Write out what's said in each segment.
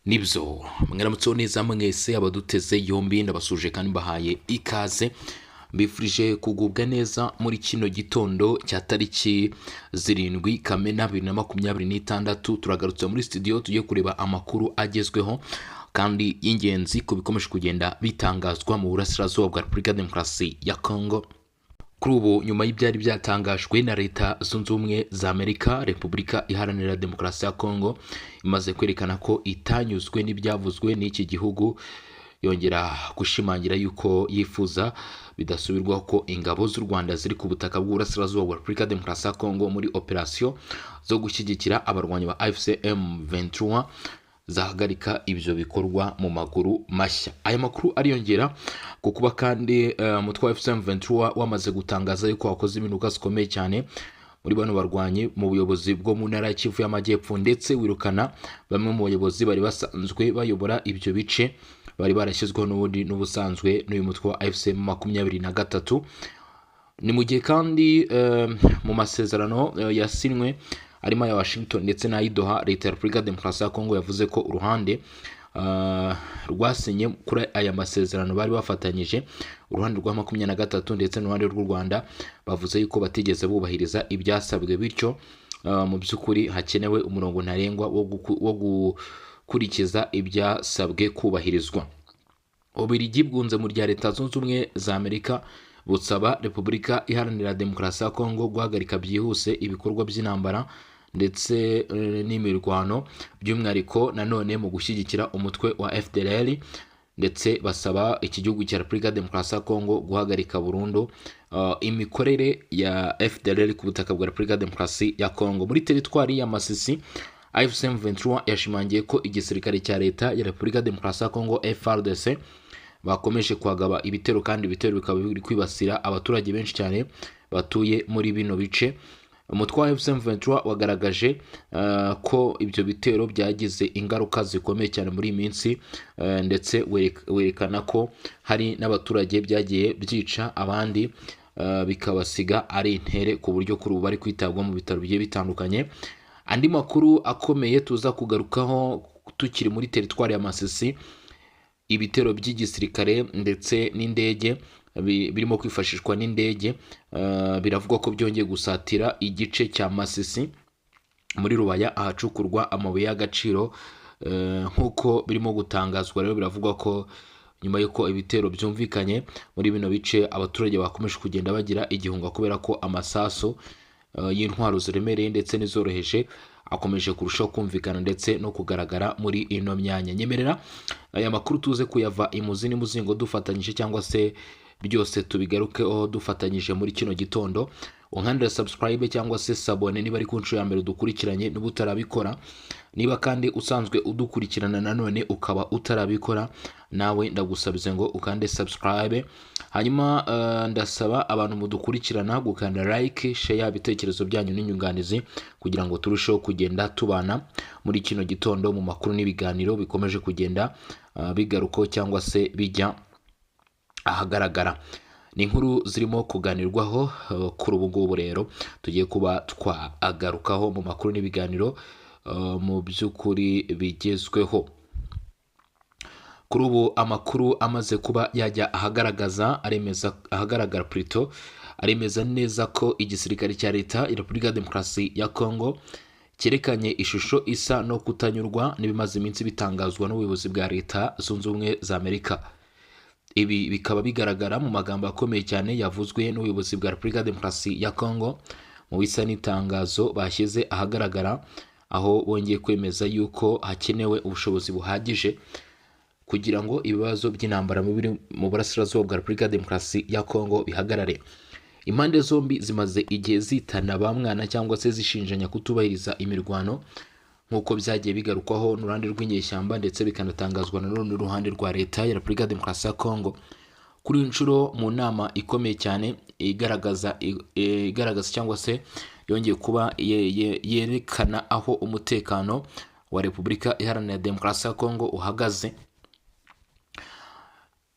Nibyo mwaramutseho neza mwese abaduteze yombi ndabasuje kandi mbahaye ikaze mbifurije kugubwa neza muri kino gitondo cya tariki 7 Kamena 2026. Turagarutse muri studio tugiye kureba amakuru agezweho kandi y'ingenzi ku bikomeje kugenda bitangazwa mu burasirazuba bwa Repubulika Demokarasi ya Congo. Kuri ubu nyuma y'ibyari byatangajwe na Leta Zunze Ubumwe za Amerika, Repubulika Iharanira Demokarasi ya Congo imaze kwerekana ko itanyuzwe n'ibyavuzwe n'iki gihugu, yongera gushimangira yuko yifuza bidasubirwaho ko ingabo z'u Rwanda ziri ku butaka bw'uburasirazuba bwa Repubulika Demokarasi ya Congo muri operasiyo zo gushyigikira abarwanyi ba AFCM 23 zahagarika ibyo bikorwa mu maguru mashya. Aya makuru ariyongera ku kuba kandi umutwe wa AFCM 23 wamaze gutangaza yuko wakoze impinduka zikomeye cyane muri bano barwanyi mu buyobozi bwo mu ntara ya Kivu y'Amajyepfo, ndetse wirukana bamwe mu bayobozi bari basanzwe bayobora ibyo bice bari barashyizweho n'ubusanzwe n'uyu mutwe wa AFCM 23. Ni mu gihe kandi mu masezerano yasinywe arimo ya Washington ndetse na Doha, Leta ya Repubulika Demokarasi ya Congo yavuze ko uruhande rwasinye kuri aya masezerano bari bafatanyije, uruhande rwa 23 ndetse n'uruhande rw'u Rwanda bavuze yuko batigeze bubahiriza ibyasabwe, bityo mu by'ukuri hakenewe umurongo ntarengwa wo gukurikiza ibyasabwe kubahirizwa. Ububiligi bwunze mu rya Leta Zunze Ubumwe za Amerika busaba Repubulika Iharanira Demokarasi ya Congo guhagarika byihuse ibikorwa by'intambara ndetse n'imirwano, by'umwihariko nanone mu gushyigikira umutwe wa FDLR, ndetse basaba iki gihugu cya Repubulika Demokarasi ya Congo guhagarika burundu imikorere ya FDLR ku butaka bwa Repubulika Demokarasi ya Congo. Muri teritwari ya Masisi, AFCM 23 yashimangiye ko igisirikare cya Leta ya Repubulika Demokarasi ya Congo FARDC bakomeje kwagaba ibitero, kandi ibitero bikaba biri kwibasira abaturage benshi cyane batuye muri bino bice. Umutwe wa AFCM 23 wagaragaje ko ibyo bitero byagize ingaruka zikomeye cyane muri minsi, ndetse werekana ko hari n'abaturage byagiye byica abandi bikabasiga ari intere, ku buryo kuri ubu bari kwitabwa mu bitaro bigiye bitandukanye. Andi makuru akomeye tuza kugarukaho tukiri muri teritwari ya Masisi, ibitero by'igisirikare ndetse n'indege birimo kwifashishwa n'indege biravugwa ko byongeye gusatira igice cya Masisi muri Rubaya ahacukurwa amabuye y'agaciro, nk'uko birimo gutangazwa. Rero biravugwa ko nyuma y'uko ibitero byumvikanye muri bino bice, abaturage bakomeje kugenda bagira igihunga kubera ko amasaso y'intwaro ziremereye ndetse n'izoroheje akomeje kurushaho kumvikana ndetse no kugaragara muri ino myanya. Nyemerera aya makuru tuze kuyava imuzi n'umuzingo dufatanyije, cyangwa se byose tubigarukeho dufatanyije muri kino gitondo. Unkandira subscribe cyangwa se sabone niba ari ku nshuro ya mbere dukurikiranye n'ubu utarabikora. Niba kandi usanzwe udukurikirana nanone ukaba utarabikora, nawe ndagusabize ngo ukande subscribe. Hanyuma ndasaba abantu mudukurikirana gukanda like, share ibitekerezo byanyu n'inyunganizi, kugira ngo turusheho kugenda tubana muri kino gitondo mu makuru n'ibiganiro bikomeje kugenda bigaruko cyangwa se bijya ahagaragara. Ni inkuru zirimo kuganirwaho kuri ubu ngubu, rero tugiye kuba twagarukaho mu makuru n'ibiganiro mu by'ukuri bigezweho. Kuri ubu amakuru amaze kuba yajya ahagaragara plutôt aremeza neza ko igisirikare cya Leta ya Repubulika Demokarasi ya Congo cyerekanye ishusho isa no kutanyurwa n'ibimaze iminsi bitangazwa n'ubuyobozi bwa Leta Zunze Ubumwe za Amerika. Ibi bikaba bigaragara mu magambo akomeye cyane yavuzwe n'ubuyobozi bwa Repubulika Demokarasi ya Congo mu bisa n'itangazo bashyize ahagaragara, aho bongeye kwemeza yuko hakenewe ubushobozi buhagije kugira ngo ibibazo by'intambara mu burasirazuba bwa Repubulika Demokarasi ya Congo bihagarare. Impande zombi zimaze igihe zitana ba mwana cyangwa se zishinjanya kutubahiriza imirwano, nk'uko byagiye bigarukwaho n'uruhande rw'inyeshyamba ndetse bikanatangazwa n'uruhande rwa Leta ya Repubulika Demokarasi ya Congo. Kuri inshuro mu nama ikomeye cyane igaragaza cyangwa se yongeye kuba yerekana aho umutekano wa Repubulika Iharanira Demokarasi ya Congo uhagaze,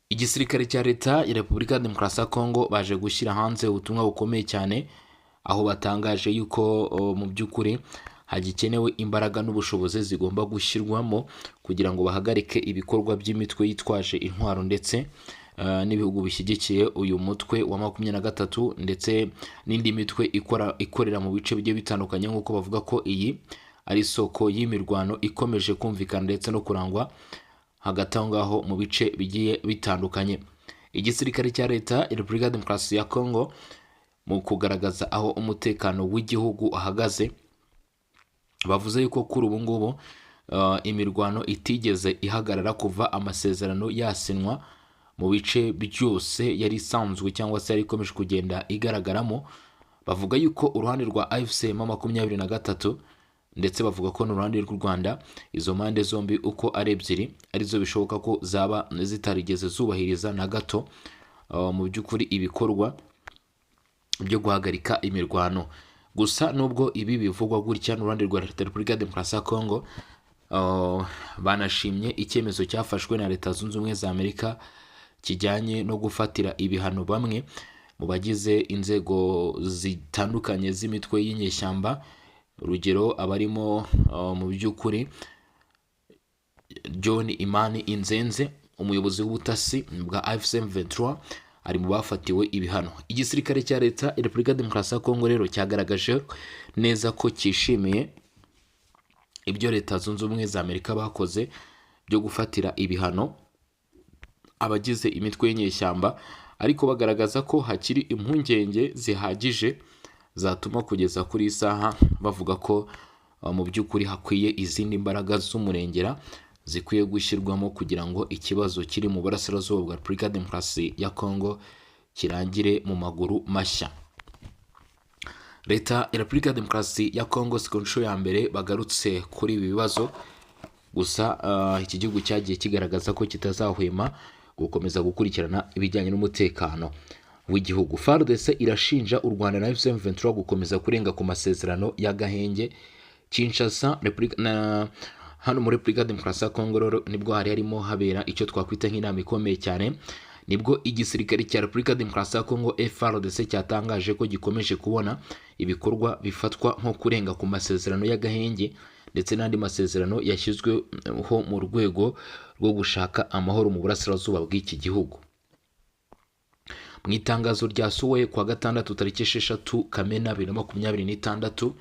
igisirikare cya Leta ya Repubulika Demokarasi ya Congo baje gushyira hanze ubutumwa bukomeye cyane, aho batangaje yuko mu by'ukuri hagikenewe imbaraga n'ubushobozi zigomba gushyirwamo kugira ngo bahagarike ibikorwa by'imitwe yitwaje intwaro ndetse n'ibihugu bishyigikiye uyu mutwe wa 23 ndetse n'indi mitwe ikorera mu bice bigiye bitandukanye, nk'uko bavuga ko iyi ari isoko y'imirwano ikomeje kumvikana ndetse no kurangwa hagati aho ngaho mu bice bigiye bitandukanye. Igisirikare cya leta ya Repubulika ya Demokarasi ya Congo mu kugaragaza aho umutekano w'igihugu ahagaze, bavuze yuko kuri ubu ngubu imirwano itigeze ihagarara kuva amasezerano yasinwa mu bice byose yari isanzwe cyangwa se yari ikomeje kugenda igaragaramo. Bavuga yuko uruhande rwa AFC M23 ndetse bavuga ko n'uruhande rw'u Rwanda, izo mpande zombi uko ari ebyiri arizo bishoboka ko zaba zitarigeze zubahiriza na gato mu by'ukuri ibikorwa byo guhagarika imirwano. Gusa nubwo ibi bivugwa gutya, n'uruhande rwa Repubulika ya Demokarasi ya Congo banashimye icyemezo cyafashwe na Leta Zunze Ubumwe za Amerika kijyanye no gufatira ibihano bamwe mu bagize inzego zitandukanye z'imitwe y'inyeshyamba. Urugero abarimo mu by'ukuri John Imani Inzenze, umuyobozi w'ubutasi bwa AFC M23, ari mu bafatiwe ibihano. Igisirikare cya leta ya Repubulika ya Demokarasi ya Congo rero cyagaragaje neza ko cyishimiye ibyo Leta Zunze Ubumwe za Amerika bakoze byo gufatira ibihano abagize imitwe y'inyeshyamba, ariko bagaragaza ko hakiri impungenge zihagije zatuma kugeza kuri isaha bavuga ko mu by'ukuri hakwiye izindi mbaraga z'umurengera zikwiye gushyirwamo kugira ngo ikibazo kiri mu burasirazuba bwa Repubulika ya Demokarasi ya Congo kirangire mu maguru mashya. Leta ya Repubulika ya Demokarasi ya Congo si ku nshuro ya mbere bagarutse kuri ibi bibazo, gusa iki gihugu cyagiye kigaragaza ko kitazahwema gukomeza gukurikirana ibijyanye n'umutekano w'igihugu. FARDC irashinja u Rwanda na AFC M23 gukomeza kurenga ku masezerano y'agahenge. Kinshasa hano muri Repubulika ya Demokarasi ya Congo nibwo harimo habera icyo twakwita nk'inama ikomeye cyane, nibwo igisirikare cya Repubulika ya Demokarasi ya Congo FARDC cyatangaje ko gikomeje kubona ibikorwa bifatwa nko kurenga ku masezerano y'agahenge ndetse n'andi masezerano yashyizweho mu rwego rwo gushaka amahoro mu burasirazuba bw'iki gihugu. Mu itangazo ryasohoye kwa gatandatu tariki 6 Kamena 2026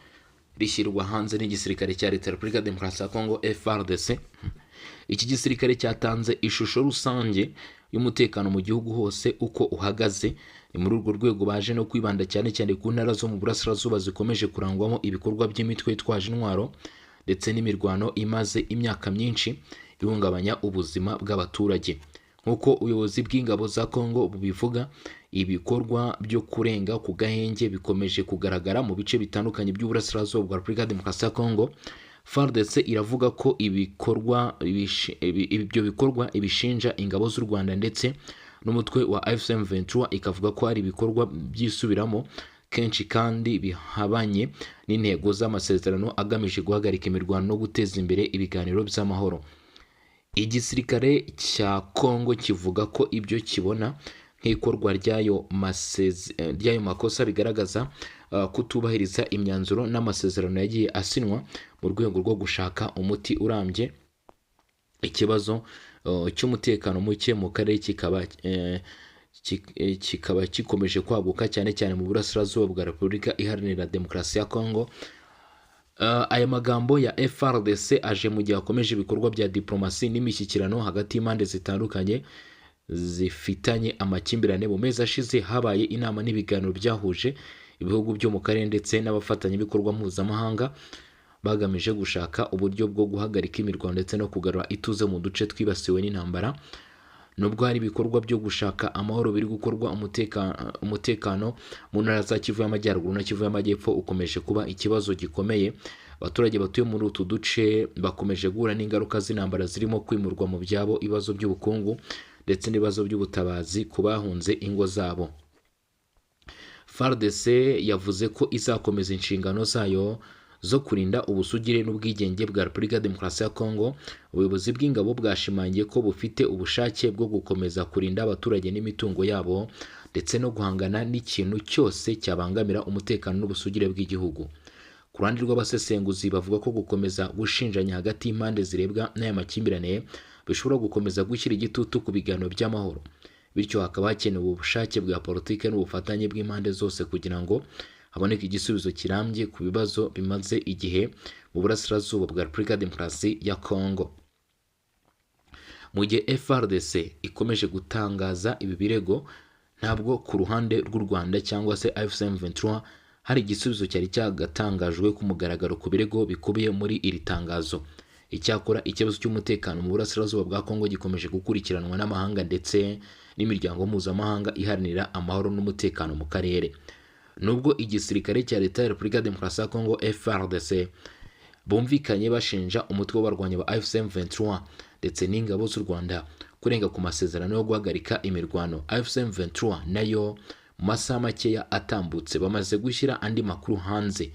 rishyirwa hanze n'igisirikare cya leta ya Repubulika ya Demokarasi ya Congo FARDC, iki gisirikare cyatanze ishusho rusange y'umutekano mu gihugu hose uko uhagaze. Ni muri urwo rwego baje no kwibanda cyane cyane ku ntara zo mu burasirazuba zikomeje kurangwamo ibikorwa by'imitwe yitwaje intwaro ndetse n'imirwano imaze imyaka myinshi ihungabanya ubuzima bw'abaturage. Nk'uko ubuyobozi bw'ingabo za Congo bubivuga, ibikorwa byo kurenga ku gahenge bikomeje kugaragara mu bice bitandukanye by'uburasirazuba bwa Repubulika ya Demokarasi ya Congo. FARDC iravuga ko ibyo bikorwa ibishinja ingabo z'u Rwanda ndetse n'umutwe wa AFC M23, ikavuga ko ari ibikorwa byisubiramo kenshi kandi bihabanye n'intego z'amasezerano agamije guhagarika imirwano no guteza imbere ibiganiro by'amahoro. Igisirikare cya Congo kivuga ko ibyo kibona nk'ikorwa ry'ayo makosa bigaragaza kutubahiriza imyanzuro n'amasezerano yagiye asinwa mu rwego rwo gushaka umuti urambye. Ikibazo cy'umutekano muke mu karere kikaba gikomeje kwaguka cyane cyane mu burasirazuba bwa Repubulika Iharanira Demokarasi ya Congo. Aya magambo ya FARDC aje mu gihe hakomeje ibikorwa bya diplomasi n'imishyikirano hagati y'impande zitandukanye zifitanye amakimbirane. Mu mezi ashize habaye inama n'ibiganiro byahuje ibihugu byo mu karere ndetse n'abafatanyabikorwa mpuzamahanga bagamije gushaka uburyo bwo guhagarika imirwano ndetse no kugarura ituze mu duce twibasiwe n'intambara. Nubwo hari ibikorwa byo gushaka amahoro biri gukorwa, umutekano mu ntara za Kivu y'Amajyaruguru na Kivu y'Amajyepfo ukomeje kuba ikibazo gikomeye. Abaturage batuye muri utu duce bakomeje guhura n'ingaruka z'intambara zirimo kwimurwa mu byabo, ibibazo by'ubukungu ndetse n'ibibazo by'ubutabazi ku bahunze ingo zabo. FARDC yavuze ko izakomeza inshingano zayo zo kurinda ubusugire n'ubwigenge bwa Repubulika ya Demokarasi ya Congo. Ubuyobozi bw'ingabo bwashimangiye ko bufite ubushake bwo gukomeza kurinda abaturage n'imitungo yabo ndetse no guhangana n'ikintu cyose cyabangamira umutekano n'ubusugire bw'igihugu. Ku ruhande rw'abasesenguzi bavuga ko gukomeza gushinjanya hagati y'impande zirebwa n'aya makimbirane bishobora gukomeza gushyira igitutu ku biganiro by'amahoro, bityo hakaba hakenewe ubushake bwa politiki n'ubufatanye bw'impande zose kugira ngo haboneke igisubizo kirambye ku bibazo bimaze igihe mu burasirazuba bwa Repubulika ya Demokarasi ya Kongo. Mu gihe FARDC ikomeje gutangaza ibi birego, ntabwo ku ruhande rw'u Rwanda cyangwa se AFC M23 hari igisubizo cyari cyagatangajwe ku mugaragaro ku birego bikubiye muri iri tangazo. Icyakora ikibazo cy'umutekano mu burasirazuba bwa Kongo gikomeje gukurikiranwa n'amahanga ndetse n'imiryango mpuzamahanga iharanira amahoro n'umutekano mu karere. Nubwo igisirikare cya leta ya Repubulika ya Demokarasi ya Kongo FARDC bumvikanye bashinja umutwe w'abarwanyi ba AFC M23 ndetse n'ingabo z'u Rwanda kurenga ku masezerano yo guhagarika imirwano, AFC M23 nayo mu masaha makeya atambutse bamaze gushyira andi makuru hanze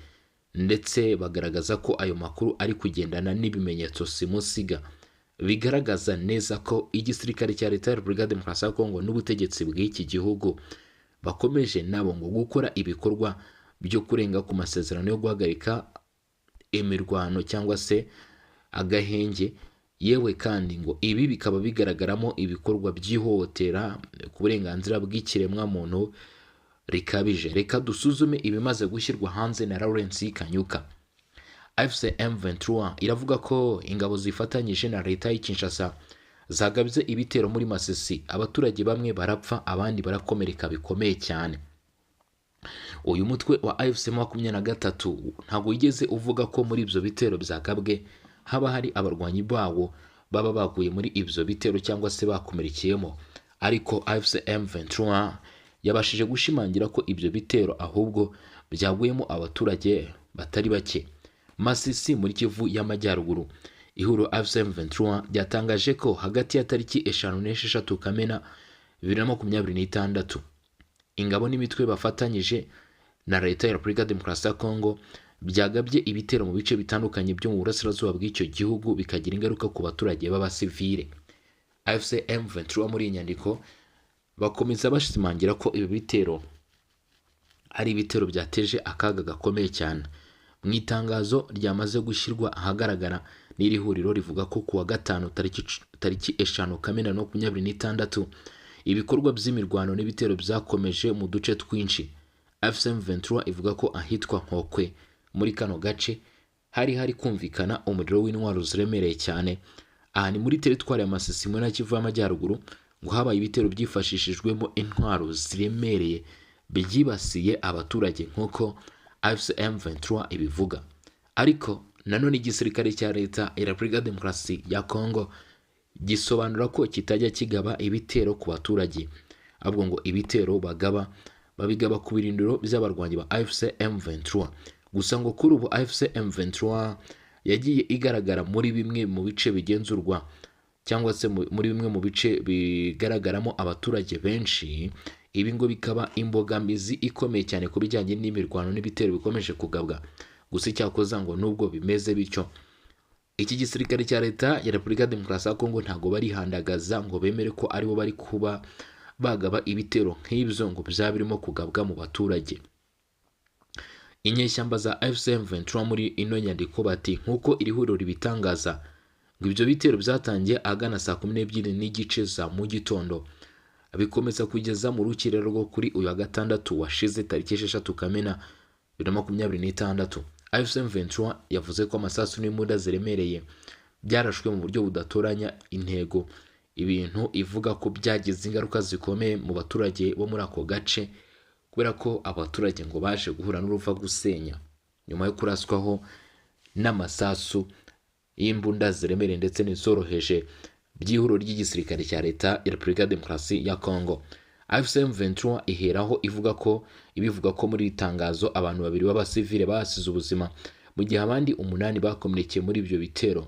ndetse bagaragaza ko ayo makuru ari kugendana n'ibimenyetso simusiga bigaragaza neza ko igisirikare cya leta ya Repubulika ya Demokarasi ya Kongo n'ubutegetsi bw'iki gihugu bakomeje nabo ngo gukora ibikorwa byo kurenga ku masezerano yo guhagarika imirwano cyangwa se agahenge, yewe kandi ngo ibi bikaba bigaragaramo ibikorwa by'ihohotera ku burenganzira bw'ikiremwa muntu rikabije. Reka dusuzume ibimaze gushyirwa hanze na Lawrence Kanyuka. AFC M23 iravuga ko ingabo zifatanyije na leta y'i Kinshasa zagabye ibitero muri Masisi, abaturage bamwe barapfa abandi barakomereka bikomeye cyane. Uyu mutwe wa AFC 23 ntabwo yigeze uvuga ko muri ibyo bitero byagabwe haba hari abarwanyi bawo baba baguye muri ibyo bitero cyangwa se bakomerekeyemo, ariko AFC M23 yabashije gushimangira ko ibyo bitero ahubwo byaguyemo abaturage batari bake. Masisi muri Kivu y'Amajyaruguru, ihuriro AFC M23 ryatangaje ko hagati ya tariki 5 n'esheshatu Kamena 2026 ingabo n'imitwe bafatanyije na leta ya Repubulika ya Demokarasi ya Kongo byagabye ibitero mu bice bitandukanye byo mu burasirazuba bw'icyo gihugu bikagira ingaruka ku baturage b'abasivile. AFC M23 muri inyandiko bakomeza bashimangira ko ibi bitero ari ibitero byateje akaga gakomeye cyane. Mu itangazo ryamaze gushyirwa ahagaragara n'iri huriro rivuga ko kuwa gatanu tariki 5 Kamena 2026 ibikorwa by'imirwano n'ibitero byakomeje mu duce twinshi. AFC M23 ivuga ko ahitwa Nkokwe muri kano gace hari kumvikana umuriro w'intwaro ziremereye cyane. Aha ni muri teritwari ya Masisi muri Kivu y'Amajyaruguru ngo habaye ibitero byifashishijwemo intwaro ziremereye byibasiye abaturage nk'uko AFC M23 ibivuga. Ariko nanone igisirikare cya leta ya Repubulika ya Demokarasi ya Kongo gisobanura ko kitajya kigaba ibitero ku baturage, ahubwo ngo ibitero babigaba ku birindiro by'abarwanyi ba AFC M23. Gusa ngo kuri ubu AFC M23 yagiye igaragara muri bimwe mu bice bigenzurwa cyangwa se muri bimwe mu bice bigaragaramo abaturage benshi. Ibi ngo bikaba imbogamizi ikomeye cyane ku bijyanye n'imirwano n'ibitero bikomeje kugabwa. Gusa icyakoza ngo nubwo bimeze bityo, iki gisirikare cya leta ya Repubulika ya Demokarasi ya Kongo ntago barihandagaza ngo bemere ko aribo bari kuba bagaba ibitero nk'ibyo ngo byaba birimo kugabwa mu baturage. Inyeshyamba za AFC M23 muri ino nyandiko bati nk'uko iri huriro ribitangaza ngo ibyo bitero byatangiye agana saa 12:30 za mu gitondo bikomeza kugeza mu rukiriro rwo kuri uyu wa gatandatu washize tariki 6 Kamena 2026. AFC M23 yavuze ko amasasu n'imbunda ziremereye byarashwe mu buryo budatoranya intego, ibintu ivuga ko byagize ingaruka zikomeye mu baturage bo muri ako gace kubera ko abaturage ngo baje guhura n'uruva gusenya nyuma yo kuraswaho n'amasasu y'imbunda ziremereye ndetse n'izoroheje by'ihuriro ry'igisirikare cya leta ya Repubulika ya Demokarasi ya Kongo. AFC M23 iheraho ibivuga ko muri itangazo abantu 2 b'abasivile basize ubuzima mu gihe abandi 8 bakomerekeye muri ibyo bitero.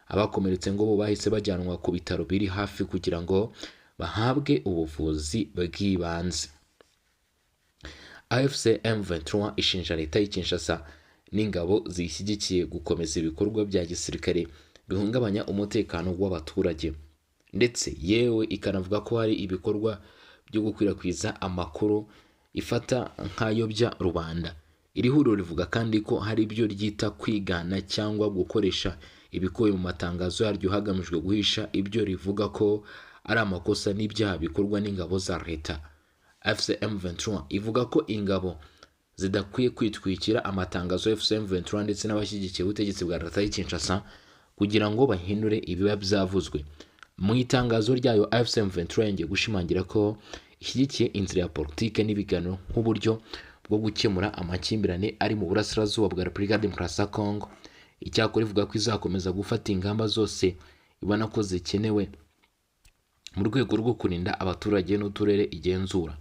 Abakomeretse ngo bo bahise bajyanwa ku bitaro biri hafi kugira ngo bahabwe ubuvuzi bw'ibanze. AFC M23 ishinja leta y'i Kinshasa n'ingabo zishyigikiye gukomeza ibikorwa bya gisirikare bihungabanya umutekano w'abaturage, ndetse yewe ikanavuga ko hari ibikorwa byo gukwirakwiza amakuru ifata nk'ayobya rubanda. Iri huriro rivuga kandi ko hari ibyo ryita kwigana cyangwa gukoresha ibikubiye mu matangazo yaryo hagamijwe guhisha ibyo rivuga ko ari amakosa n'ibyaha bikorwa n'ingabo za leta. FCM23 ivuga ko ingabo zidakwiye kwitwikira amatangazo ya FCM23 ndetse n'abashyigikiye ubutegetsi bwa leta y'i Kinshasa kugira ngo bahindure ibiba byavuzwe. Mu itangazo ryayo FCM23 yongeye gushimangira ko ishyigikiye inzira ya politike n'ibiganiro nk'uburyo bwo gukemura amakimbirane ari mu burasirazuba bwa Repubulika ya Demokarasi ya Kongo. Icyakora ivuga ko izakomeza gufata ingamba zose ibona ko zikenewe mu rwego rwo kurinda abaturage n'uturere igenzura.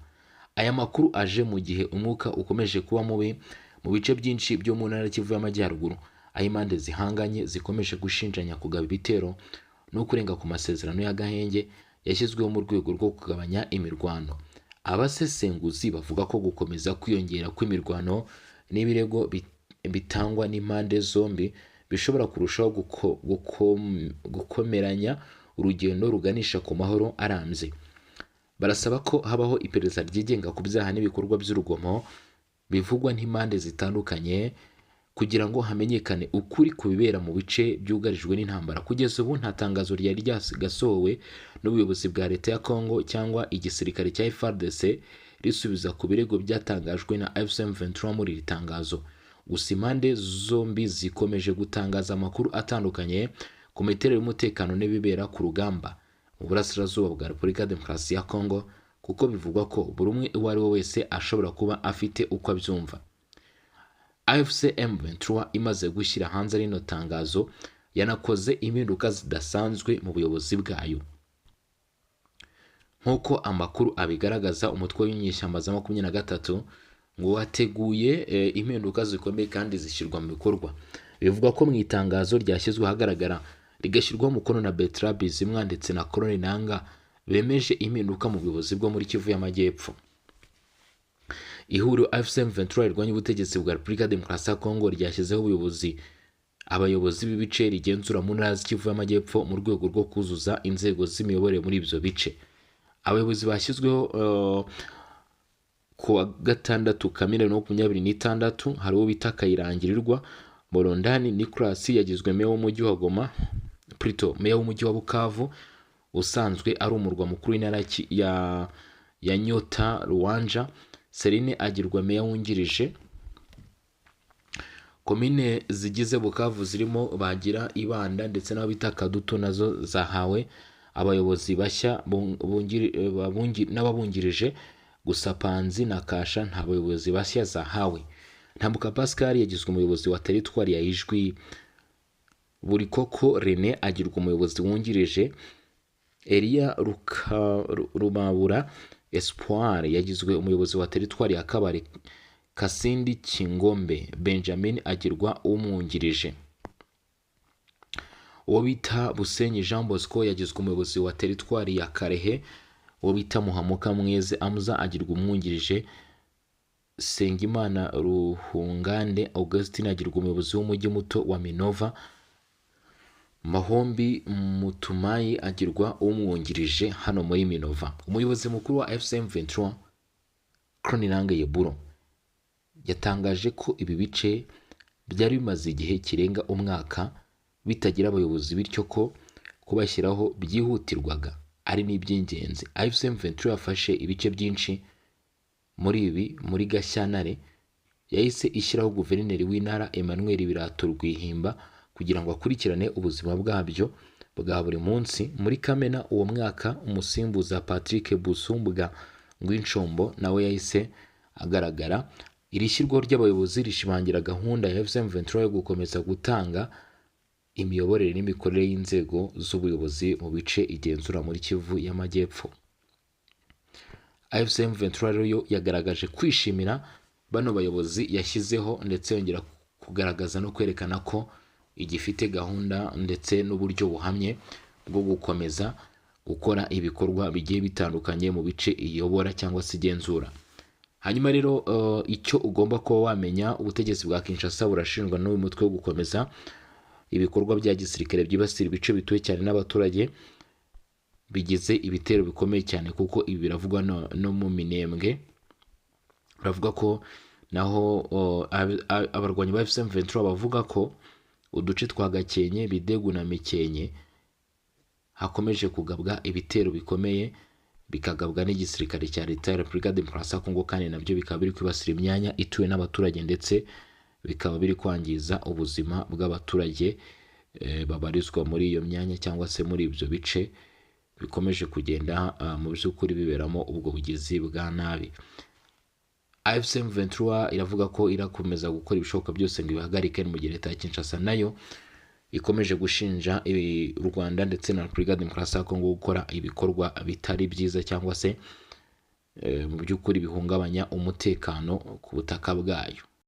Aya makuru aje mu gihe umwuka ukomeje kuba mubi mu bice byinshi byo mu ntara y'Kivu y'Amajyaruguru, aho impande zihanganye zikomeje gushinjanya kugaba ibitero no kurenga ku masezerano y'agahenge yashyizweho mu rwego rwo kugabanya imirwano. Abasesenguzi bavuga ko gukomeza kwiyongera kw'imirwano n'ibirego bitangwa n'impande zombi bishobora kurushaho gukomeranya urugendo ruganisha ku mahoro arambye. Barasaba ko habaho iperereza ryigenga ku byaha n'ibikorwa by'urugomo bivugwa n'impande zitandukanye kugira ngo hamenyekane ukuri ku bibera mu bice byugarijwe n'intambara. Kugeza ubu nta tangazo ryari ryasohowe n'ubuyobozi bwa leta ya Kongo cyangwa igisirikare cya FARDC risubiza ku birego byatangajwe na FCM23 muri iri tangazo. Gusa impande zombi zikomeje gutangaza amakuru atandukanye ku miterere y'umutekano n'ibibera ku rugamba mu burasirazuba bwa Repubulika ya Demokarasi ya Kongo, kuko bivugwa ko buri umwe uwo ari we wese ashobora kuba afite uko abyumva. FCM23 imaze gushyira hanze rino tangazo yanakoze impinduka zidasanzwe mu buyobozi bwayo. Nk'uko amakuru abigaragaza, umutwe w'inyeshyamba za 23 ngo wateguye impinduka zikomeye kandi zishyirwa mu bikorwa. Bivuga ko mu itangazo ryashyizwe ahagaragara rigashyirwaho umukono na Bertrand Bizimwa ndetse na Colonel Nanga bemeje impinduka mu buyobozi bwo muri Kivu y'Amajyepfo. Ihuriro FCM23 rirwanya ubutegetsi bwa Repubulika ya Demokarasi ya Kongo ryashyizeho abayobozi b'ibice rigenzura mu ntara z'Kivu y'Amajyepfo mu rwego rwo kuzuza inzego z'imiyoborere muri ibyo bice. Abayobozi bashyizweho ku wa 6 Kamena 2026 hari uwo bita Kayirangirirwa Morondani Nicolas yagizwe meya w'umujyi wa Goma, meya w'umujyi wa Bukavu usanzwe ari umurwa mukuru w'intara ya Nyota Ruwanja. Serine agirwa meya wungirije. Komine zigize Bukavu zirimo Bagira, Ibanda ndetse n'abo bita Kadutu nazo zahawe abayobozi bashya n'ababungirije. Gusa Panzi na Kasha nta bayobozi bashya zahawe. Ntambuka Pascal yagizwe umuyobozi wa teritwari ya Ijwi. Burikoko René agirwa umuyobozi wungirije. Elia Rumabura Espoir yagizwe umuyobozi wa teritwari ya Kabare. Kasindi Kingombe Benjamin agirwa umwungirije. Uwo bita Busenyi Jean Bosco yagizwe umuyobozi wa teritwari ya Karehe. Uwo bita Muhamuka Mweze Amza agirwa umwungirije. Sengimana Ruhungande Augustine agirwa umuyobozi w'umujyi muto wa Minova. Mahombi Mutumayi agirwa umwungirije hano muri Minova. Umuyobozi mukuru wa FCM23 Kroninanga Yeburo yatangaje ko ibi bice byari bimaze igihe kirenga umwaka bitagira abayobozi, bityo ko kubashyiraho byihutirwaga ari n'iby'ingenzi. FCM23 yafashe ibice byinshi muri Gashyantare yahise ishyiraho guverineri w'intara Emmanuel Birato Rwihimba kugira ngo akurikirane ubuzima bwabyo bwa buri munsi. Muri Kamena uwo mwaka umusimbuza Patrick Busumbwa Ngwinshombo nawe yahise agaragara. Iri shyirwaho ry'abayobozi rishimangira gahunda ya FCM23 yo gukomeza gutanga imiyoborere n'imikorere y'inzego z'ubuyobozi mu bice igenzura muri Kivu y'Amajyepfo. FCM23 rero yo yagaragaje kwishimira bano bayobozi yashyizeho ndetse yongera kugaragaza no kwerekana ko igifite gahunda ndetse n'uburyo buhamye bwo gukomeza gukora ibikorwa bigiye bitandukanye mu bice iyobora cyangwa se igenzura. Hanyuma rero icyo ugomba kuba wamenya, ubutegetsi bwa Kinshasa burashinjwa n'uyu mutwe wo gukomeza ibikorwa bya gisirikare byibasira ibice bituwe cyane n'abaturage bigize ibitero bikomeye cyane, kuko ibi biravugwa no mu Minembwe. Baravuga ko naho abarwanyi ba M23 bavuga ko uduce twa Gakenke, Bidegu na Mikenke hakomeje kugabwa ibitero bikomeye, bikagabwa n'igisirikare cya leta ya Repubulika Demokarasi ya Kongo, kandi nabyo bikaba biri kwibasira imyanya ituwe n'abaturage ndetse bikaba biri kwangiza ubuzima bw'abaturage babarizwa muri iyo myanya cyangwa se muri ibyo bice bikomeje kugenda mu by'ukuri biberamo ubwo bugizi bwa nabi. AFC M23 iravuga ko irakomeza gukora ibishoboka byose ngo ibihagarike, mu gihe leta ya Kinshasa nayo ikomeje gushinja u Rwanda ndetse na Repubulika Demokarasi ya Kongo gukora ibikorwa bitari byiza cyangwa se mu by'ukuri bihungabanya umutekano ku butaka bwayo.